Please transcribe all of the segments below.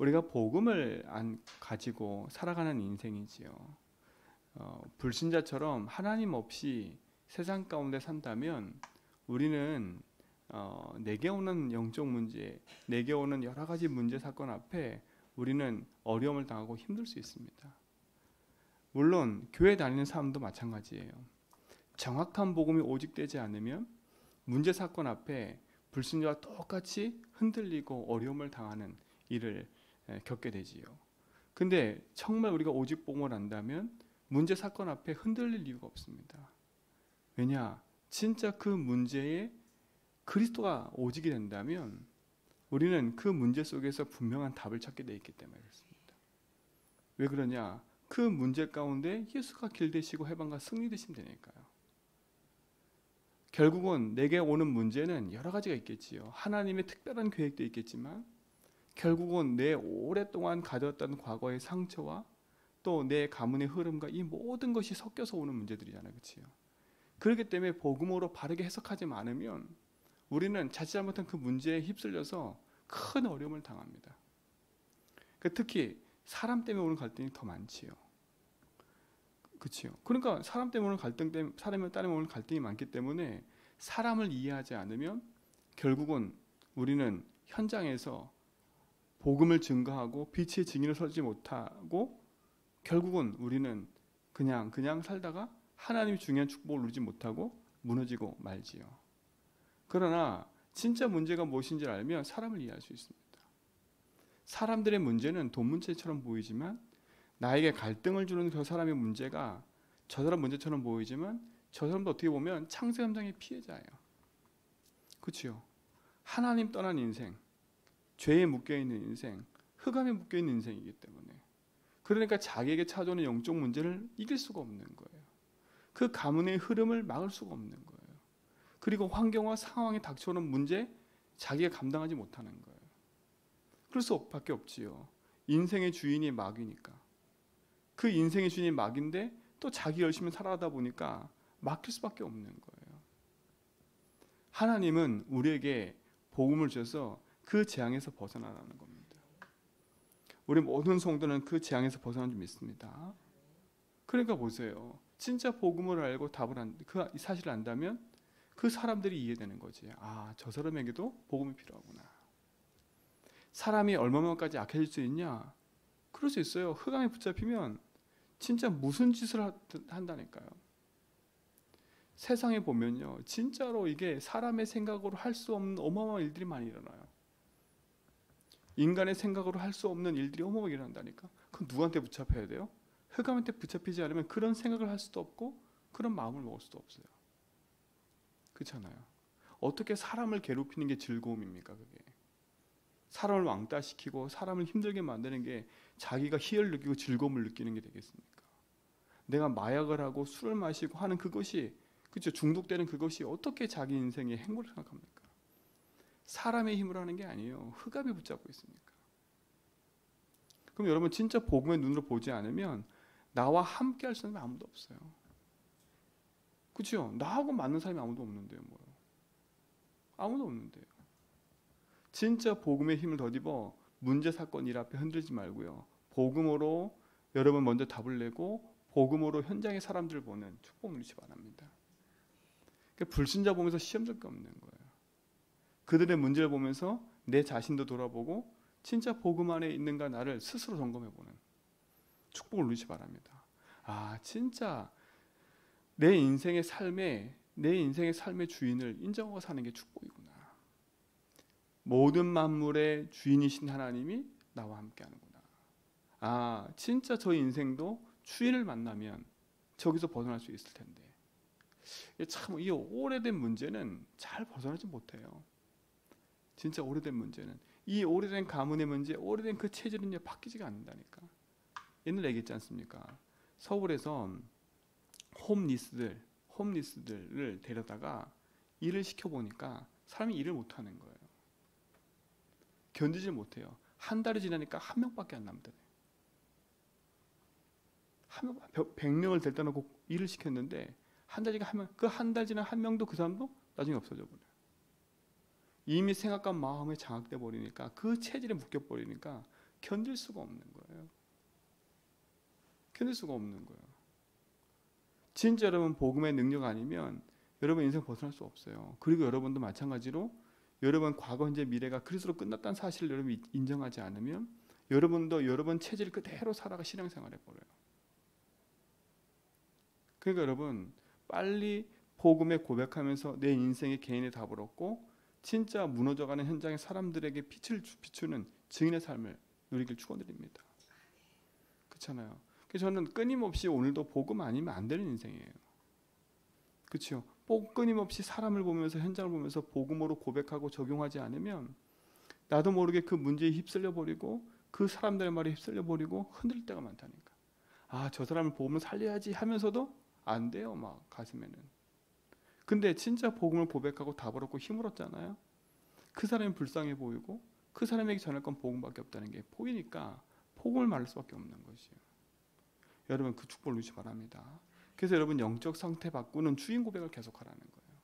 우리가 복음을 안 가지고 살아가는 인생이지요. 불신자처럼 하나님 없이 세상 가운데 산다면 우리는 내게 오는 영적 문제, 내게 오는 여러 가지 문제 사건 앞에 우리는 어려움을 당하고 힘들 수 있습니다. 물론 교회 다니는 사람도 마찬가지예요. 정확한 복음이 오직되지 않으면 문제 사건 앞에 불신자와 똑같이 흔들리고 어려움을 당하는 일을 겪게 되지요. 근데 정말 우리가 오직 복음을 안다면 문제 사건 앞에 흔들릴 이유가 없습니다. 왜냐? 진짜 그 문제에 그리스도가 오직이 된다면 우리는 그 문제 속에서 분명한 답을 찾게 돼 있기 때문에 그렇습니다. 왜 그러냐? 그 문제 가운데 예수가 길 되시고 해방과 승리 되시면 되니까요. 결국은 내게 오는 문제는 여러 가지가 있겠지요. 하나님의 특별한 계획도 있겠지만 결국은 내 오랫동안 가졌던 과거의 상처와 또 내 가문의 흐름과 이 모든 것이 섞여서 오는 문제들이잖아요. 그렇죠? 그렇기 때문에 복음으로 바르게 해석하지 않으면 우리는 자칫 잘못한 그 문제에 휩쓸려서 큰 어려움을 당합니다. 특히 사람 때문에 오는 갈등이 더 많지요. 그렇죠? 그러니까 사람 때문에 오는 갈등 때문에 사람에 따라 오는 갈등이 많기 때문에 사람을 이해하지 않으면 결국은 우리는 현장에서 복음을 증거하고 빛의 증인을 서지 못하고 결국은 우리는 그냥 살다가 하나님이 중요한 축복을 누리지 못하고 무너지고 말지요. 그러나 진짜 문제가 무엇인지 알면 사람을 이해할 수 있습니다. 사람들의 문제는 돈 문제처럼 보이지만 나에게 갈등을 주는 저 사람의 문제가 저 사람 문제처럼 보이지만 저 사람도 어떻게 보면 창세 현장의 피해자예요. 그렇죠? 하나님 떠난 인생, 죄에 묶여있는 인생, 흑암에 묶여있는 인생이기 때문에 그러니까 자기에게 찾아오는 영적 문제를 이길 수가 없는 거예요. 그 가문의 흐름을 막을 수가 없는 거예요. 그리고 환경과 상황에 닥쳐오는 문제 자기가 감당하지 못하는 거예요. 그럴 수밖에 없지요. 인생의 주인이 마귀니까. 그 인생의 주인이 마귀인데 또 자기 열심히 살아가다 보니까 막힐 수밖에 없는 거예요. 하나님은 우리에게 복음을 주셔서 그 재앙에서 벗어나라는 겁니다. 우리 모든 성도는 그 재앙에서 벗어난 줄 믿습니다. 그러니까 보세요. 진짜 복음을 알고 그 사실을 안다면 그 사람들이 이해되는 거지. 아, 저 사람에게도 복음이 필요하구나. 사람이 얼마만까지 악해질 수 있냐? 그럴 수 있어요. 흑암에 붙잡히면 진짜 무슨 짓을 한다니까요. 세상에 보면요, 진짜로 이게 사람의 생각으로 할 수 없는 어마어마한 일들이 많이 일어나요. 인간의 생각으로 할 수 없는 일들이 어마어마하게 일어난다니까. 그럼 누구한테 붙잡혀야 돼요? 흑암한테 붙잡히지 않으면 그런 생각을 할 수도 없고 그런 마음을 먹을 수도 없어요. 그렇잖아요. 어떻게 사람을 괴롭히는 게 즐거움입니까? 그게 사람을 왕따시키고 사람을 힘들게 만드는 게 자기가 희열을 느끼고 즐거움을 느끼는 게 되겠습니까? 내가 마약을 하고 술을 마시고 하는 그것이, 그렇죠, 중독되는 그것이 어떻게 자기 인생의 행복을 생각합니까? 사람의 힘으로 하는 게 아니에요. 흑암이 붙잡고 있으니까. 그럼 여러분 진짜 복음의 눈으로 보지 않으면 나와 함께 할 사람이 아무도 없어요. 그렇죠? 나하고 맞는 사람이 아무도 없는데요. 뭐요? 아무도 없는데요. 진짜 복음의 힘을 덧입어 문제 사건 일 앞에 흔들지 말고요. 복음으로 여러분 먼저 답을 내고 복음으로 현장의 사람들을 보는 축복 누리시 바랍니다. 그러니까 불신자 보면서 시험 줄 게 없는 거예요. 그들의 문제를 보면서 내 자신도 돌아보고 진짜 복음 안에 있는가 나를 스스로 점검해보는 축복을 누리시 바랍니다. 아, 진짜 내 인생의 삶의 주인을 인정하고 사는 게 축복이구나. 모든 만물의 주인이신 하나님이 나와 함께 하는구나. 아, 진짜 저 인생도 주인을 만나면 저기서 벗어날 수 있을 텐데. 참, 이 오래된 문제는 잘 벗어나지 못해요. 진짜 오래된 문제는. 이 오래된 가문의 문제, 오래된 그 체질은 바뀌지가 않는다니까. 옛날에 얘기했지 않습니까? 서울에서 홈리스들을 데려다가 일을 시켜보니까 사람이 일을 못하는 거예요. 견디질 못해요. 한 달이 지나니까 한 명밖에 안 남더래요. 100명을 데려다 놓고 일을 시켰는데 한 달 지나 한 명, 그 한 달 지나 한 명도 그 사람도 나중에 없어져 버려요. 이미 생각과 마음에 장악돼 버리니까 그 체질에 묶여 버리니까 견딜 수가 없는 거예요. 견딜 수가 없는 거예요. 진짜 여러분 복음의 능력 아니면 여러분 인생 벗어날 수 없어요. 그리고 여러분도 마찬가지로 여러분 과거, 현재, 미래가 그리스도로 끝났다는 사실을 여러분 인정하지 않으면 여러분도 여러분 체질 그대로 살아가 신앙생활 해버려요. 그러니까 여러분 빨리 복음에 고백하면서 내 인생의 개인의 답을 얻고 진짜 무너져가는 현장의 사람들에게 빛을 비추는 증인의 삶을 누리길 축원드립니다. 그렇잖아요. 그래서 저는 끊임없이 오늘도 복음 아니면 안 되는 인생이에요. 그렇죠? 끊임없이 사람을 보면서 현장을 보면서 복음으로 고백하고 적용하지 않으면 나도 모르게 그 문제에 휩쓸려 버리고 그 사람들의 말에 휩쓸려 버리고 흔들릴 때가 많다니까. 아, 저 사람을 복음을 살려야지 하면서도 안 돼요. 막 가슴에는. 근데 진짜 복음을 고백하고 답을 얻고 힘을 얻잖아요. 그 사람이 불쌍해 보이고 그 사람에게 전할 건 복음밖에 없다는 게 보이니까 복음을 말할 수밖에 없는 것이에요. 여러분 그 축복을 누리시 바랍니다. 그래서 여러분 영적 상태 바꾸는 주인 고백을 계속하라는 거예요.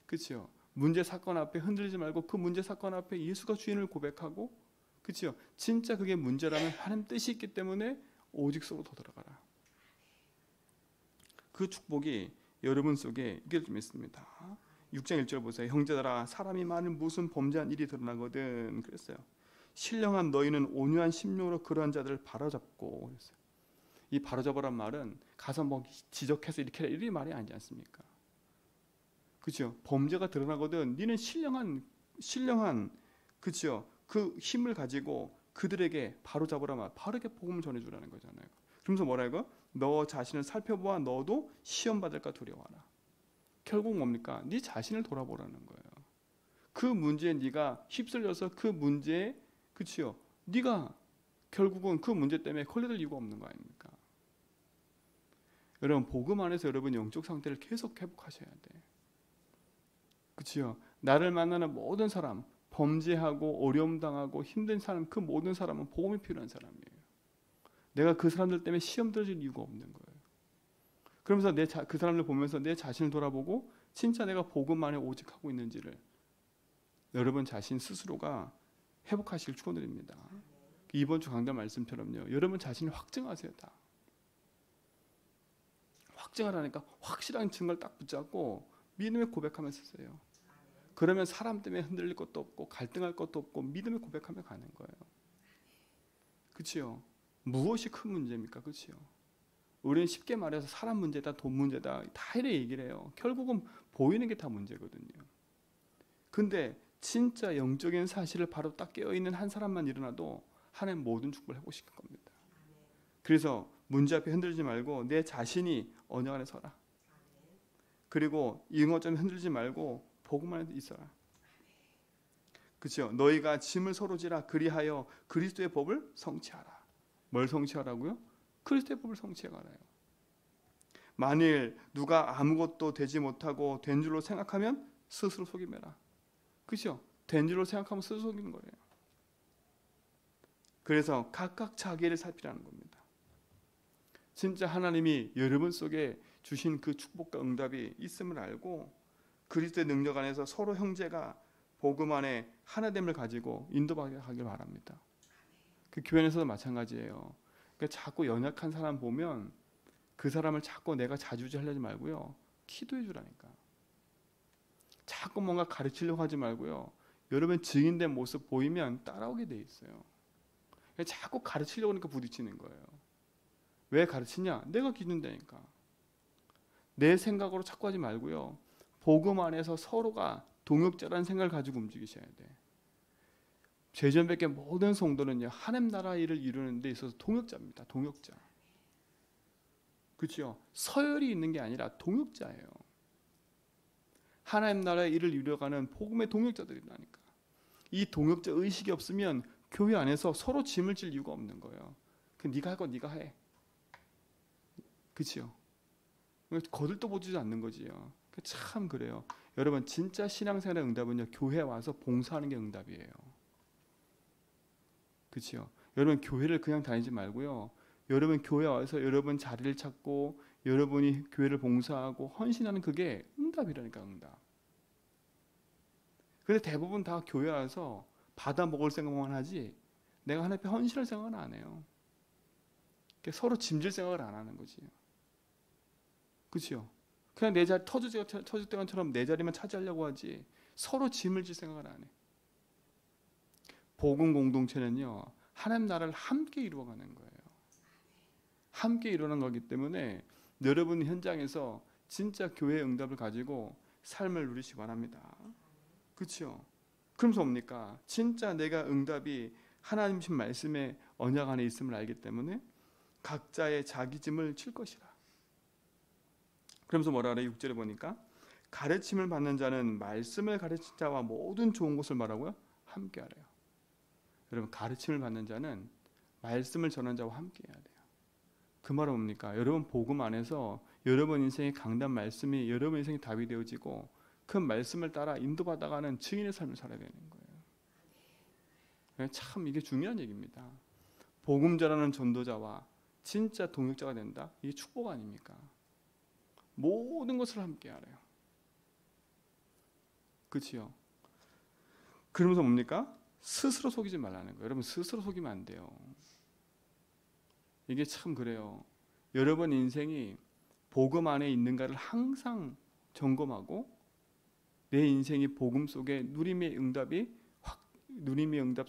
그렇죠? 문제 사건 앞에 흔들리지 말고 그 문제 사건 앞에 예수가 주인을 고백하고, 그렇죠? 진짜 그게 문제라면 하나님 뜻이 있기 때문에 오직 속으로 더 들어가라. 그 축복이 여러분 속에 있길 좀 있습니다. 6장 1절 보세요. 형제들아 사람이 많은 무슨 범죄한 일이 드러나거든 그랬어요. 신령한 너희는 온유한 심령으로 그러한 자들을 바로잡고 그랬어요. 이 바로잡으란 말은 가서 뭐 지적해서 이렇게 이런 말이 아니지 않습니까? 그렇죠? 범죄가 드러나거든 니는 신령한 그렇죠? 그 힘을 가지고 그들에게 바로잡으란 말, 바르게 복음을 전해주라는 거잖아요. 그러면서 뭐라고? 너 자신을 살펴보아 너도 시험 받을까 두려워하라. 결국 뭡니까? 네 자신을 돌아보라는 거예요. 그 문제에 네가 휩쓸려서 그 문제에 그렇죠? 네가 결국은 그 문제 때문에 걸려들 이유가 없는 거 아닙니까? 여러분 복음 안에서 여러분 영적 상태를 계속 회복하셔야 돼. 그렇죠? 나를 만나는 모든 사람, 범죄하고 어려움 당하고 힘든 사람, 그 모든 사람은 복음이 필요한 사람이에요. 내가 그 사람들 때문에 시험 들어질 이유가 없는 거예요. 그러면서 그 사람들 보면서 내 자신을 돌아보고 진짜 내가 복음 안에 오직하고 있는지를 여러분 자신 스스로가 회복하시길 축원드립니다. 이번 주 강단 말씀처럼요. 여러분 자신을 확증하세요. 다. 확증하라니까 확실한 증거를 딱 붙잡고 믿음의 고백하면서 쓰세요. 그러면 사람 때문에 흔들릴 것도 없고 갈등할 것도 없고 믿음의 고백하며 가는 거예요. 그렇죠? 무엇이 큰 문제입니까? 그렇죠? 우리는 쉽게 말해서 사람 문제다, 돈 문제다 다 이래 얘기를 해요. 결국은 보이는 게 다 문제거든요. 근데 진짜 영적인 사실을 바로 딱 깨어있는 한 사람만 일어나도 하나님 모든 축복을 회복시킬 겁니다. 그래서 문제 앞에 흔들리지 말고 내 자신이 언약 안에 서라. 그리고 잉어점에 흔들리지 말고 복음 안에 있어라. 그렇죠? 너희가 짐을 서로 지라 그리하여 그리스도의 법을 성취하라. 뭘 성취하라고요? 그리스도의 법을 성취해가라요. 만일 누가 아무것도 되지 못하고 된 줄로 생각하면 스스로 속임해라. 그렇죠? 된 줄로 생각하면 스스로 속이는 거예요. 그래서 각각 자기를 살피라는 겁니다. 진짜 하나님이 여러분 속에 주신 그 축복과 응답이 있음을 알고 그리스도의 능력 안에서 서로 형제가 복음 안에 하나됨을 가지고 인도하길 바랍니다. 그 교회에서도 마찬가지예요. 그러니까 자꾸 연약한 사람 보면 그 사람을 자꾸 내가 자주지하려지 말고요. 기도해 주라니까. 자꾸 뭔가 가르치려고 하지 말고요. 여러분 증인된 모습 보이면 따라오게 돼 있어요. 그러니까 자꾸 가르치려고 하니까 부딪히는 거예요. 왜 가르치냐? 내가 기준되니까. 내 생각으로 자꾸 하지 말고요. 복음 안에서 서로가 동역자라는 생각을 가지고 움직이셔야 돼. 제전백의 모든 성도는요. 하나님 나라 일을 이루는 데 있어서 동역자입니다. 동역자. 그렇죠? 서열이 있는 게 아니라 동역자예요. 하나님 나라의 일을 이루어가는 복음의 동역자들이라니까. 이 동역자 의식이 없으면 교회 안에서 서로 짐을 질 이유가 없는 거예요. 그 네가 할 건 네가 해. 그렇죠? 거들떠 보지도 않는 거지요. 참 그래요. 여러분 진짜 신앙생활의 응답은요. 교회에 와서 봉사하는 게 응답이에요. 그렇죠? 여러분 교회를 그냥 다니지 말고요. 여러분 교회 와서 여러분 자리를 찾고 여러분이 교회를 봉사하고 헌신하는 그게 응답이라니까 응답. 근데 대부분 다 교회 와서 받아 먹을 생각만 하지 내가 하나님 앞에 헌신할 생각은 안 해요. 서로 짐질 생각을 안 하는 거지. 그렇죠? 그냥 내 자리 터줏대감처럼 내 자리만 차지하려고 하지 서로 짐을 질 생각을 안 해. 복음 공동체는요, 하나님 나라를 함께 이루어가는 거예요. 함께 이루어가는 거기 때문에 여러분 현장에서 진짜 교회의 응답을 가지고 삶을 누리시기 바랍니다. 그렇죠? 그러면서 뭡니까? 진짜 내가 응답이 하나님신 말씀의 언약 안에 있음을 알기 때문에 각자의 자기 짐을 칠 것이라. 그러면서 뭐라 그래요? 6절에 보니까 가르침을 받는 자는 말씀을 가르친 자와 모든 좋은 것을 말하고요, 함께 하래요. 여러분, 가르침을 받는 자는 말씀을 전하는 자와 함께 해야 돼요. 그 말은 뭡니까? 여러분 복음 안에서 여러분 인생의 강단 말씀이 여러분 인생의 답이 되어지고 그 말씀을 따라 인도받아가는 증인의 삶을 살아야 되는 거예요. 참 이게 중요한 얘기입니다. 복음 전하는 전도자와 진짜 동역자가 된다? 이게 축복 아닙니까? 모든 것을 함께 하래요. 그렇지요? 그러면서 뭡니까? 스스로 속이지 말라는 거예요. 여러분 스스로 속이면 안 돼요. 이게 참 그래요. 여러분 인생이 복음 안에 있는가를 항상 점검하고 내 인생이 복음 속에 누림의 응답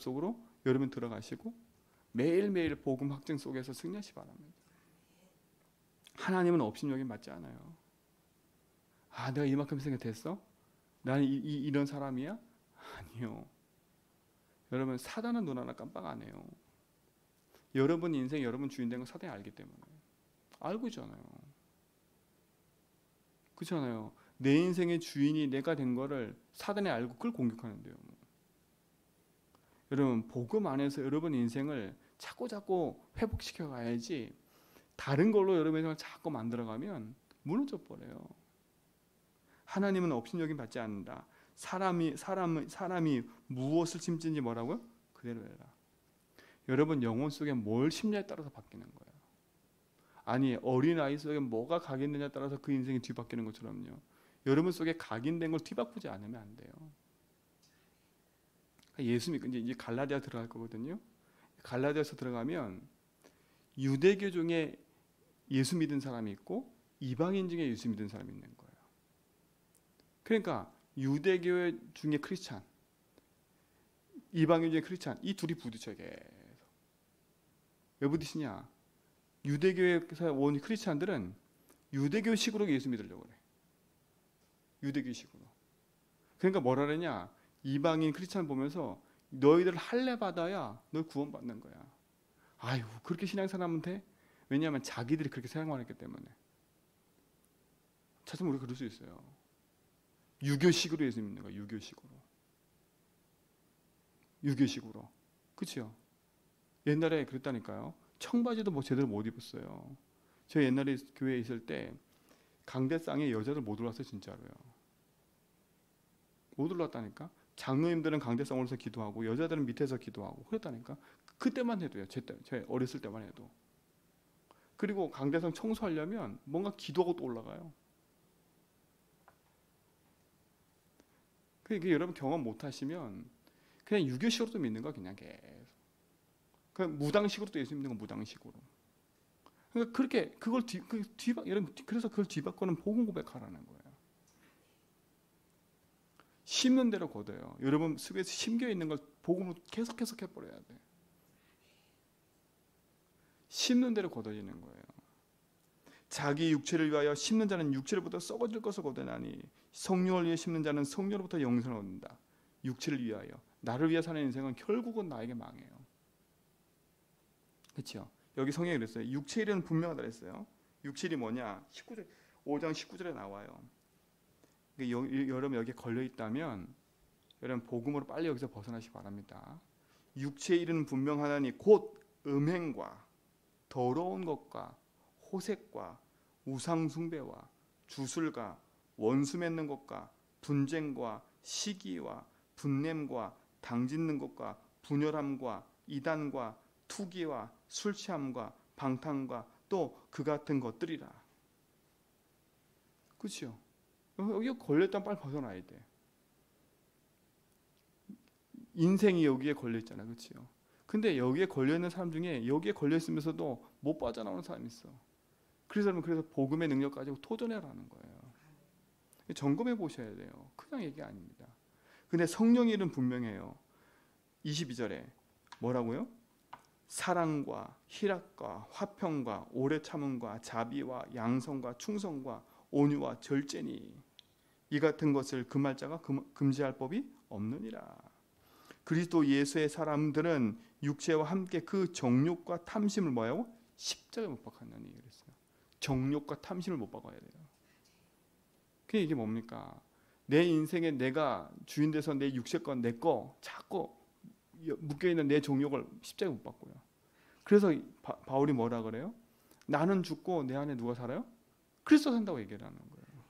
속으로 여러분 들어가시고 매일매일 복음 확증 속에서 승리하시기 바랍니다. 하나님은 업신여김 맞지 않아요. 아, 내가 이만큼 생각됐어? 나는 이런 사람이야? 아니요. 여러분 사단은 눈 하나 깜빡 안 해요. 여러분 인생 여러분 주인 된 거 사단이 알기 때문에 알고 있잖아요. 그렇잖아요. 내 인생의 주인이 내가 된 거를 사단이 알고 그걸 공격하는데요. 여러분 복음 안에서 여러분 인생을 자꾸 회복시켜 가야지 다른 걸로 여러분 인생을 자꾸 만들어가면 무너져 버려요. 하나님은 업신여김 받지 않는다. 사람이 무엇을 심든지 뭐라고요? 그대로 해라. 여러분 영혼 속에 뭘 심냐에 따라서 바뀌는 거예요. 아니 어린아이 속에 뭐가 각인되냐에 따라서 그 인생이 뒤바뀌는 것처럼요. 여러분 속에 각인된 걸 뒤바꾸지 않으면 안 돼요. 예수 믿고 이제 갈라디아 들어갈 거거든요. 갈라디아서 들어가면 유대교 중에 예수 믿은 사람이 있고 이방인 중에 예수 믿은 사람이 있는 거예요. 그러니까 유대교 중에 크리스찬, 이방인 중에 크리스찬, 이 둘이 부딪혀요. 계속. 왜 부딪히냐? 유대교에서 온 크리스찬들은 유대교식으로 예수 믿으려고 그래. 유대교식으로. 그러니까 뭐라 그러냐? 이방인 크리스찬 보면서 너희들 할례 받아야 너 구원받는 거야. 아유, 그렇게 신앙생활하면 돼? 왜냐하면 자기들이 그렇게 생활했기 때문에. 찾으면 우리가 그럴 수 있어요. 유교식으로 예수 믿는 거야. 유교식으로. 그렇죠? 옛날에 그랬다니까요. 청바지도 뭐 제대로 못 입었어요. 저 옛날에 교회에 있을 때 강대상에 여자들 못 올랐어요. 진짜로요. 못 올랐다니까. 장로님들은 강대상 올라서 기도하고 여자들은 밑에서 기도하고 그랬다니까. 그때만 해도요. 제 어렸을 때만 해도. 그리고 강대상 청소하려면 뭔가 기도하고 또 올라가요. 그게 여러분 경험 못 하시면 그냥 유교식으로도 믿는 거 그냥 계속. 그냥 무당식으로도 예수 믿는 거 무당식으로. 그러니까 그렇게 그걸 여러분 그래서 그걸 뒤바꾸는 복음 고백하라는 거예요. 심는 대로 거둬요. 여러분 속에서 심겨 있는 걸 복음으로 계속 해버려야 돼. 심는 대로 거둬지는 거예요. 자기 육체를 위하여 심는 자는 육체로부터 썩어질 것을 거두나니 성령을 위해 심는 자는 성령으로부터 영생을 얻는다. 육체를 위하여. 나를 위해 사는 인생은 결국은 나에게 망해요. 그렇죠? 여기 성경에 그랬어요. 육체 일은 분명하다 그랬어요. 육체 일이 뭐냐? 5장 19절에 나와요. 여러분 여기에 걸려 있다면 여러분 복음으로 빨리 여기서 벗어나시기 바랍니다. 육체 일은 분명하나니 곧 음행과 더러운 것과 호색과 우상 숭배와 주술과 원수 맺는 것과 분쟁과 시기와 분냄과 당짓는 것과 분열함과 이단과 투기와 술 취함과 방탕과 또 그 같은 것들이라. 그렇죠? 여기 걸렸다면 빨리 벗어나야 돼. 인생이 여기에 걸려있잖아. 그렇죠? 근데 여기에 걸려 있는 사람 중에 여기에 걸려 있으면서도 못 빠져나오는 사람이 있어. 그래서 복음의 능력 가지고 도전해라는 거예요. 점검해 보셔야 돼요. 그냥 얘기 아닙니다. 근데 성령의 일은 분명해요. 22절에 뭐라고요? 사랑과 희락과 화평과 오래 참음과 자비와 양성과 충성과 온유와 절제니 이 같은 것을 금할 자가 금지할 법이 없느니라. 그리스도 예수의 사람들은 육체와 함께 그 정욕과 탐심을 뭐하고? 십자가에 못 박았느니 그랬어요. 정욕과 탐심을 못 박아야 돼요. 그게 이게 뭡니까? 내 인생에 내가 주인 돼서 내 육체권 내 거 자꾸 묶여있는 내 정욕을 십자가에 못 박고요. 그래서 바울이 뭐라 그래요? 나는 죽고 내 안에 누가 살아요? 그리스도 산다고 얘기를 하는 거예요.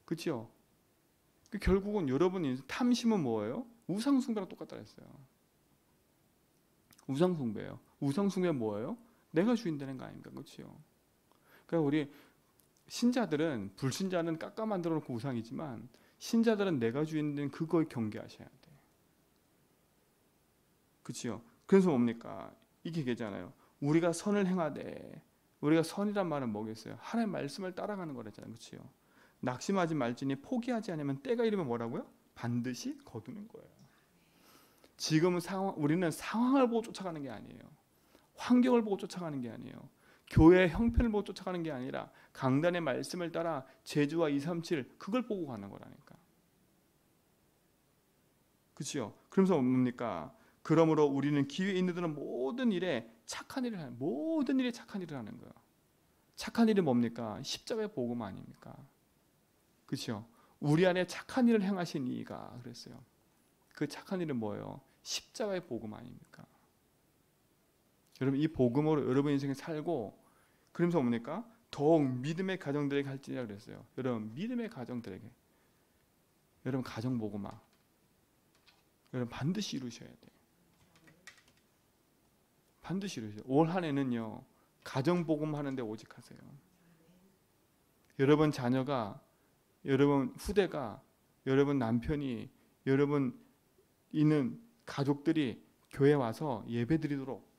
그렇죠? 결국은 여러분 탐심은 뭐예요? 우상숭배랑 똑같다 했어요. 우상숭배예요. 우상숭배는 뭐예요? 내가 주인 되는 거 아닙니까? 그렇죠? 그러니까 우리 신자들은 불신자는 깎아 만들어 놓고 우상이지만 신자들은 내가 주인 된 그걸 경계하셔야 돼. 그렇죠? 그래서 뭡니까? 이게 얘기잖아요. 우리가 선을 행하되 우리가 선이란 말은 뭐겠어요? 하나님의 말씀을 따라가는 거랬잖아요. 그렇죠? 낙심하지 말지니 포기하지 않으면 때가 이르면 뭐라고요? 반드시 거두는 거예요. 지금은 우리는 상황을 보고 쫓아가는 게 아니에요. 환경을 보고 쫓아가는 게 아니에요. 교회의 형편을 보고 쫓아가는 게 아니라 강단의 말씀을 따라 제주와 237 그걸 보고 가는 거라니까. 그렇죠? 그러면서 뭡니까? 그러므로 우리는 기회에 있는 데는 모든 일에 착한 일을 하는 모든 일에 착한 일을 하는 거예요. 착한 일이 뭡니까? 십자가의 복음 아닙니까? 그렇죠? 우리 안에 착한 일을 행하신 이가 그랬어요. 그 착한 일은 뭐예요? 십자가의 복음 아닙니까? 여러분 이 복음으로 여러분 인생에 살고 그러면서 뭡니까? 더욱 믿음의 가정들에게 할지니라 그랬어요. 여러분 믿음의 가정들에게 여러분 가정 복음화 여러분 반드시 이루셔야 돼요. 반드시 이루셔야 돼요. 올 한 해는요 가정 복음 하는데 오직 하세요. 여러분 자녀가 여러분 후대가 여러분 남편이 여러분 있는 가족들이 교회 와서 예배드리도록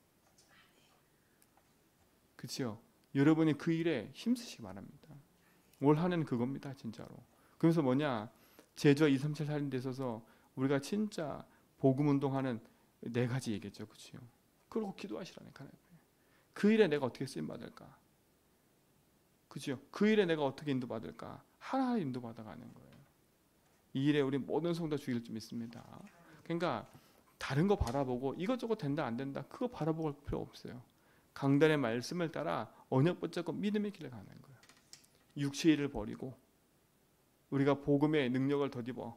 그렇죠? 여러분이 그 일에 힘쓰시기 바랍니다. 올 한 해는 그겁니다. 진짜로. 그래서 뭐냐 제주와 237 살인데 있어서 우리가 진짜 복음 운동하는 4가지 얘기했죠. 그렇죠? 그러고 기도하시라니까. 그 일에 내가 어떻게 쓰임받을까? 그죠? 그 일에 내가 어떻게 인도받을까? 하나하나 인도받아가는 거예요. 이 일에 우리 모든 성도 주의를 좀 믿습니다. 그러니까 다른 거 바라보고 이것저것 된다 안 된다 그거 바라볼 필요 없어요. 강단의 말씀을 따라 언약 붙잡고 믿음의 길을 가는 거예요. 육체의 일을 버리고 우리가 복음의 능력을 덧입어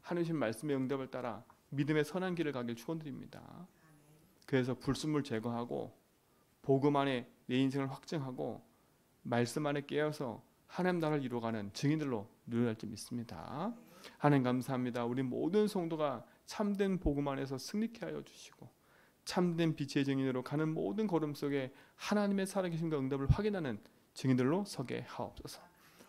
하느님 말씀의 응답을 따라 믿음의 선한 길을 가길 축원드립니다. 그래서 불순물 제거하고 복음 안에 내 인생을 확증하고 말씀 안에 깨어서 하나님 나라를 이루어가는 증인들로 누려갈 줄 믿습니다. 하나님 감사합니다. 우리 모든 성도가 참된 복음 안에서 승리케 하여 주시고 참된 빛의 증인으로 가는 모든 걸음 속에 하나님의 살아계심과 응답을 확인하는 증인들로 서게 하옵소서.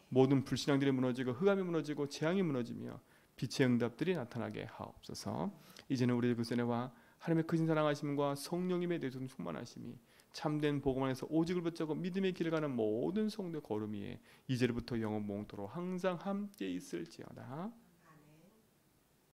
모든 불신앙들이 무너지고 흑암이 무너지고 재앙이 무너지며 빛의 응답들이 나타나게 하옵소서. 이제는 우리의 그 선에와 하나님의 크신 사랑하심과 성령님의 대중 충만하심이 참된 복음 안에서 오직을 붙잡고 믿음의 길을 가는 모든 성도의 걸음 위에 이제부터 영원 몽토로 항상 함께 있을지어다.